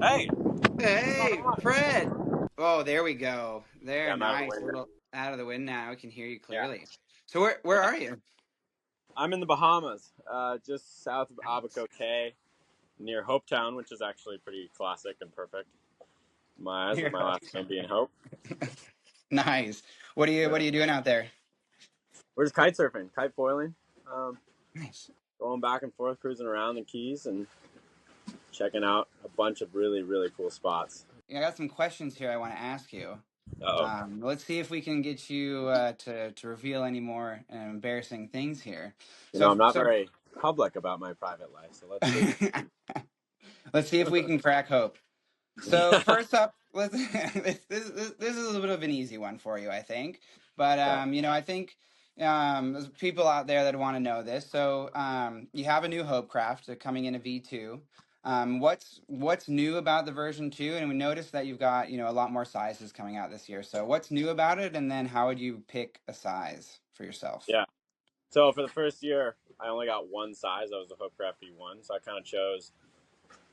Hey, what's going Hey, on? Fred. Oh, there we go. Yeah, There, I'm out of the nice. A wind. little out of the wind now. I can hear you Yeah, clearly. So where yeah. are you? I'm in the Bahamas, just south of Nice. Abaco Cay, near Hope Town, which is actually pretty classic and perfect in my eyes, with You're my last name being Hope. nice. What are you doing out there? We're just kite surfing, kite foiling, um, Nice. going back and forth, cruising around the Keys, and checking out a bunch of really, really cool spots. I got some questions here I want to ask you. Uh-oh. Let's see if we can get you to reveal any more embarrassing things here. So I'm not so very public about my private life, so let's see. let's see if we can crack hope. So first up, let's this is a little bit of an easy one for you, I think. But Okay. I think there's people out there that want to know this. So you have a new Hopecraft coming in a V2. What's new about the version 2? And we noticed that you've got, a lot more sizes coming out this year. So what's new about it? And then how would you pick a size for yourself? Yeah. So for the first year, I only got one size. That was the Hopecraft V1. So I kind of chose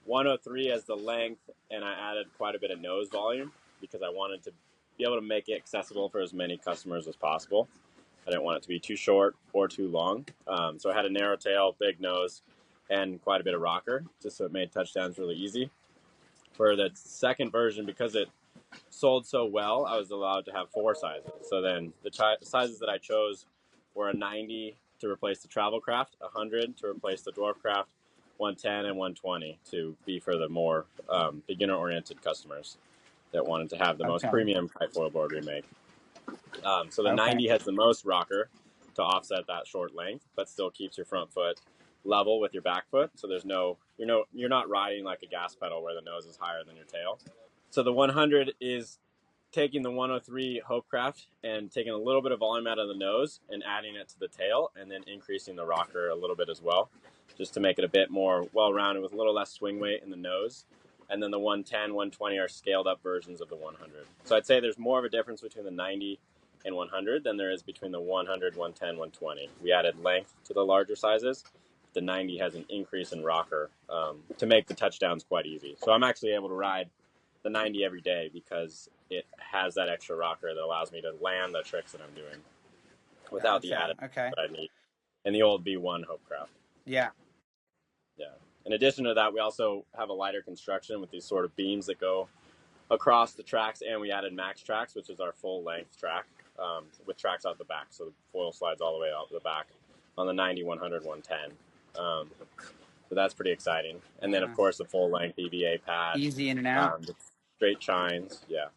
103 as the length, and I added quite a bit of nose volume because I wanted to be able to make it accessible for as many customers as possible. I didn't want it to be too short or too long. So I had a narrow tail, big nose, and quite a bit of rocker, just so it made touchdowns really easy. For the second version, because it sold so well, I was allowed to have four sizes. So then the sizes that I chose were a 90 to replace the travel craft, a 100 to replace the dwarf craft, 110 and 120 to be for the more beginner oriented customers that wanted to have the most Okay. premium kite foil board we make. So the Okay. 90 has the most rocker to offset that short length, but still keeps your front foot level with your back foot. So there's you're not riding like a gas pedal where the nose is higher than your tail. So the 100 is taking the 103 Hopecraft and taking a little bit of volume out of the nose and adding it to the tail, and then increasing the rocker a little bit as well, just to make it a bit more well-rounded with a little less swing weight in the nose. And then the 110, 120 are scaled up versions of the 100. So I'd say there's more of a difference between the 90 and 100 than there is between the 100, 110, 120. We added length to the larger sizes. The 90 has an increase in rocker to make the touchdowns quite easy. So I'm actually able to ride the 90 every day because it has that extra rocker that allows me to land the tricks that I'm doing without the Gotcha. added Okay. that I need in the old V1 Hopecraft. Yeah. Yeah. In addition to that, we also have a lighter construction with these sort of beams that go across the tracks, and we added Max Tracks, which is our full length track with tracks out the back. So the foil slides all the way out the back on the 90, 100, 110. So that's pretty exciting. And then, of Yeah. course, the full length EVA pad, Easy in and out. the straight chines. Yeah.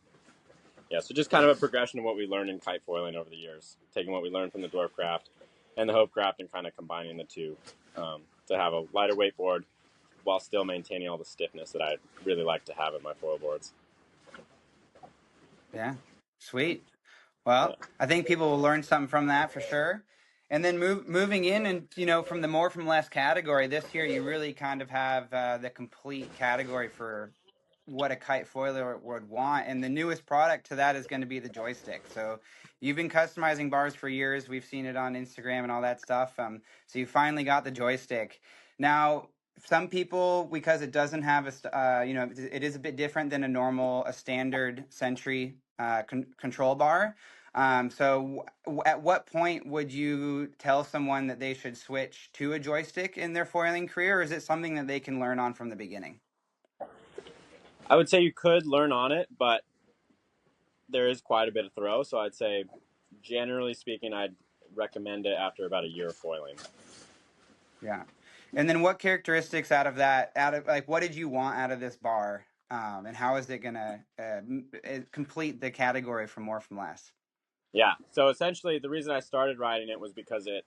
Yeah, so just kind of a progression of what we learned in kite foiling over the years, taking what we learned from the dwarf craft and the hope craft and kind of combining the two to have a lighter weight board while still maintaining all the stiffness that I really like to have in my foil boards. Yeah. Sweet. Yeah. Well, I think people will learn something from that for sure. And then moving in and from the more from less category this year, you really kind of have the complete category for what a kite foiler would want. And the newest product to that is going to be the joystick. So you've been customizing bars for years. We've seen it on Instagram and all that stuff. So you finally got the joystick. Now, some people, because it doesn't have it is a bit different than a standard Sentry control bar. At what point would you tell someone that they should switch to a joystick in their foiling career, or is it something that they can learn on from the beginning? I would say you could learn on it, but there is quite a bit of throw. So I'd say, generally speaking, I'd recommend it after about a year of foiling. Yeah. And then what characteristics out of like, what did you want out of this bar? And how is it going to complete the category from more from less? Yeah. So essentially, the reason I started riding it was because it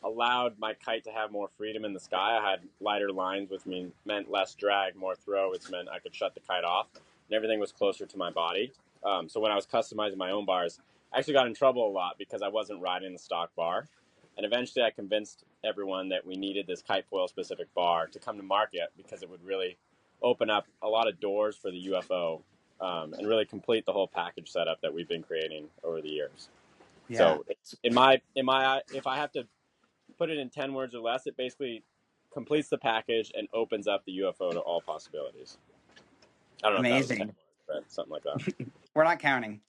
allowed my kite to have more freedom in the sky. I had lighter lines, which meant less drag, more throw, which meant I could shut the kite off, and everything was closer to my body. So when I was customizing my own bars, I actually got in trouble a lot because I wasn't riding the stock bar. And eventually I convinced everyone that we needed this kite foil specific bar to come to market because it would really open up a lot of doors for the UFO and really complete the whole package setup that we've been creating over the years. Yeah. So if I have to put it in 10 words or less, it basically completes the package and opens up the UFO to all possibilities. I don't know if that was 10 Amazing. words, but something like that. We're not counting.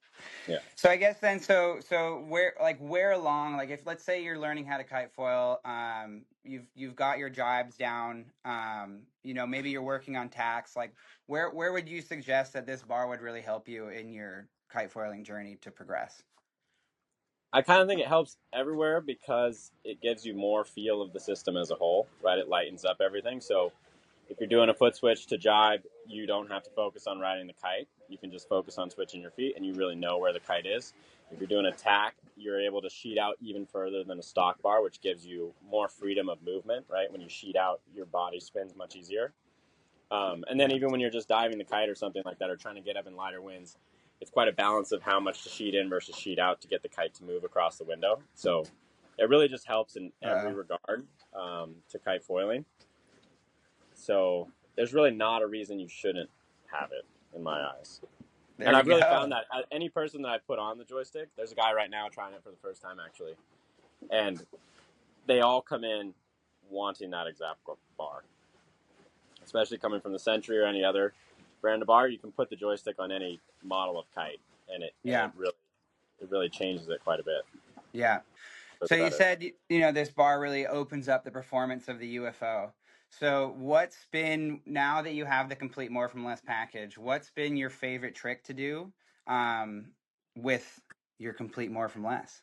Yeah. So I guess then, so where along, like if let's say you're learning how to kite foil, you've got your jibes down, maybe you're working on tacks. Like where would you suggest that this bar would really help you in your kite foiling journey to progress? I kind of think it helps everywhere because it gives you more feel of the system as a whole, right? It lightens up everything. So if you're doing a foot switch to jibe, you don't have to focus on riding the kite. You can just focus on switching your feet, and you really know where the kite is. If you're doing a tack, you're able to sheet out even further than a stock bar, which gives you more freedom of movement, right? When you sheet out, your body spins much easier. And then Yeah. even when you're just diving the kite or something like that, or trying to get up in lighter winds, it's quite a balance of how much to sheet in versus sheet out to get the kite to move across the window. So it really just helps in every Uh-oh. regard to kite foiling. So there's really not a reason you shouldn't have it, in my eyes. There And we I've really found go. that any person that I put on the joystick, there's a guy right now trying it for the first time actually, and they all come in wanting that exact bar. Especially coming from the Century or any other brand of bar, you can put the joystick on any model of kite, and Yeah. it really changes it quite a bit Yeah. for So the you better. said, this bar really opens up the performance of the UFO. So what's been, now that you have the complete more from less package, what's been your favorite trick to do with your complete more from less?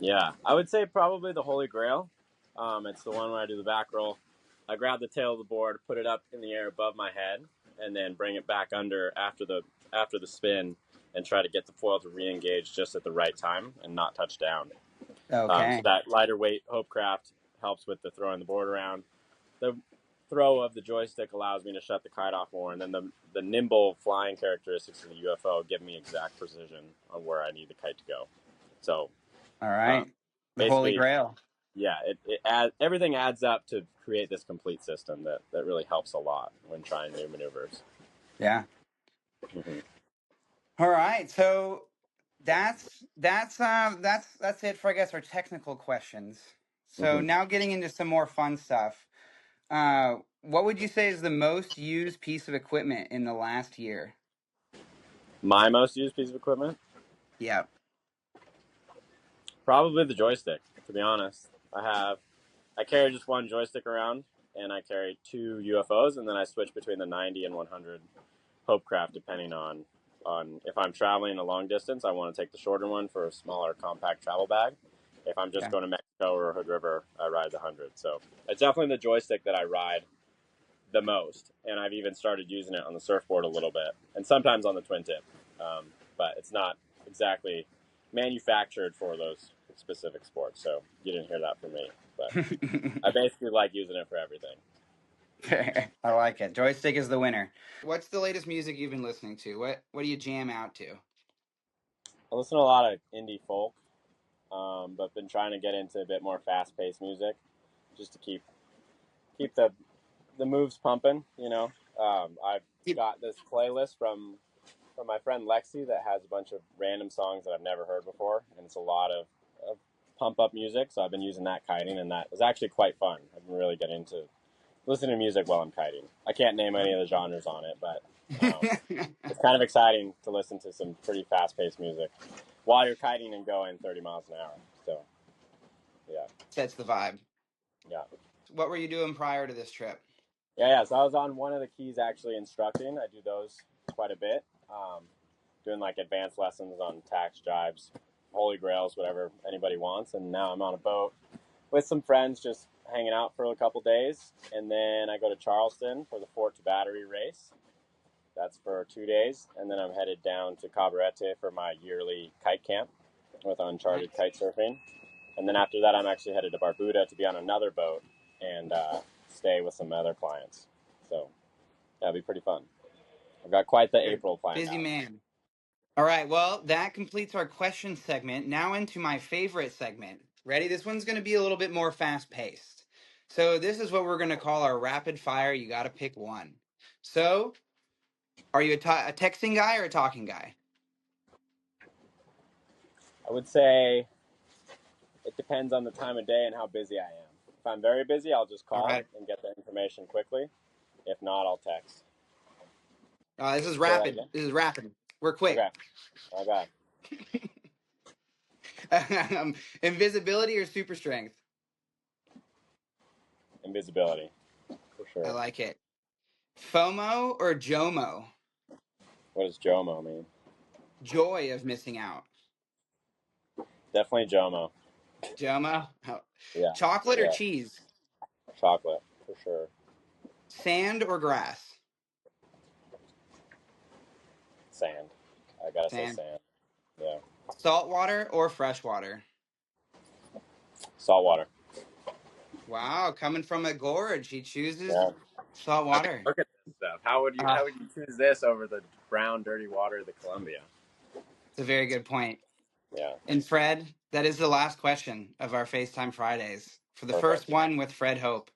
Yeah, I would say probably the Holy Grail. It's the one where I do the back roll. I grab the tail of the board, put it up in the air above my head, and then bring it back under after the spin, and try to get the foil to re-engage just at the right time and not touch down. So Okay. that lighter weight Hcraft helps with the throwing the board around. The throw of the joystick allows me to shut the kite off more, and then the nimble flying characteristics of the UFO give me exact precision on where I need the kite to go. So All uh, right. The Holy basically, Grail. yeah, everything adds up to create this complete system that really helps a lot when trying new maneuvers. Yeah. Mm-hmm. All right. So that's it for, I guess, our technical questions. So Mm-hmm. now getting into some more fun stuff. What would you say is the most used piece of equipment in the last year? My most used piece of equipment, Yeah. probably the joystick. To be honest, I carry just one joystick around, and I carry two UFOs, and then I switch between the 90 and 100 Hopecraft depending on if I'm traveling a long distance. I want to take the shorter one for a smaller compact travel bag. If I'm just Yeah. going to Mexico or Hood River, I ride the 100. So it's definitely the joystick that I ride the most, and I've even started using it on the surfboard a little bit, and sometimes on the twin tip. But it's not exactly manufactured for those specific sports, so you didn't hear that from me. But I basically like using it for everything. Fair. I like it. Joystick is the winner. What's the latest music you've been listening to? What do you jam out to? I listen to a lot of indie folk, but been trying to get into a bit more fast-paced music, just to keep the moves pumping. I've Yep. got this playlist from my friend Lexi that has a bunch of random songs that I've never heard before, and it's a lot of pump up music. So I've been using that kiting, and that is actually quite fun. I've been really getting into listening to music while I'm kiting. I can't name any of the genres on it, but it's kind of exciting to listen to some pretty fast paced music while you're kiting and going 30 miles an hour. So yeah, Sets the vibe. yeah. What were you doing prior to this trip? Yeah. So I was on one of the keys actually instructing. I do those quite a bit. Doing like advanced lessons on tax jibes, holy grails, whatever anybody wants. And now I'm on a boat with some friends, just hanging out for a couple days. And then I go to Charleston for the Fort to Battery race. That's for 2 days. And then I'm headed down to Cabarete for my yearly kite camp with Uncharted Nice. Kite Surfing. And then after that, I'm actually headed to Barbuda to be on another boat and stay with some other clients. So that'll be pretty fun. I've got quite the You're a April planned busy out. man. All right, well, that completes our question segment. Now into my favorite segment. Ready? This one's going to be a little bit more fast paced. So, this is what we're going to call our rapid fire. You got to pick one. So, are you a texting guy or a talking guy? I would say it depends on the time of day and how busy I am. If I'm very busy, I'll just All call right. and get the information quickly. If not, I'll text. This is Say that rapid. again. This is rapid. We're quick. Okay. Okay. Invisibility or super strength? Invisibility, for I sure. like it. FOMO or JOMO? What does JOMO mean? Joy of missing out. Definitely JOMO. JOMO? Oh. Yeah. Chocolate or Yeah. cheese? Chocolate, for sure. Sand or grass? Sand. I gotta say Sand. sand. Yeah. Salt water or fresh water? Salt water. Wow, coming from a gorge, he chooses Yeah. salt I mean, water. look at this stuff. How would you Uh, how would you choose this over the brown, dirty water of the Columbia? it's a very good point. Yeah. And Fred, that is the last question of our FaceTime Fridays. For the first Perfect. one with Fred Hope.